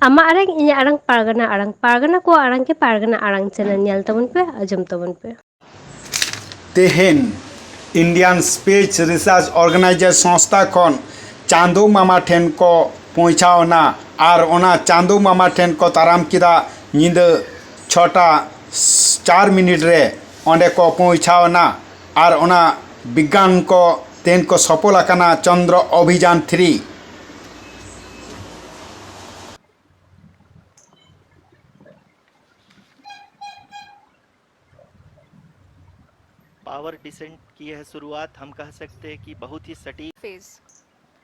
Ama arang inya arang pargana arang. Pargana ko arang ke pargana arang channel nyel tabon pe ajum tabon pe. तेहेन Indian space research organiser संस्था खन चांदो मामा ठेन को पहुंचावना और ओना चांदो मामा ठेन को ताराम किदा निंद 6:04 रे ओंडे को पहुंचावना और ओना विज्ञान को तेन को सफल आकाना चंद्र अभियान 3 पावर डिसेंट की यह शुरुआत हम कह सकते हैं कि बहुत ही सटीक phase.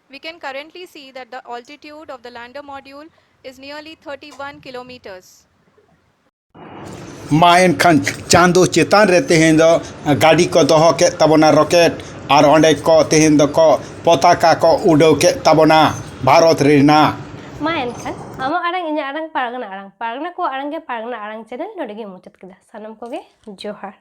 We can currently see that the altitude of the lander module is nearly 31 kilometers. मायन खान चांदो चेतान रहते हैं दो गाड़ी को दोहो के तबना रॉकेट और ओंडे को तेहेन दो को पताका को उड़ो के तबना Bharat Raina Mayan kan, ama arang inya arang pargana ko arang ke pargana arang channel nodege muchat kida. Sanam koge johar.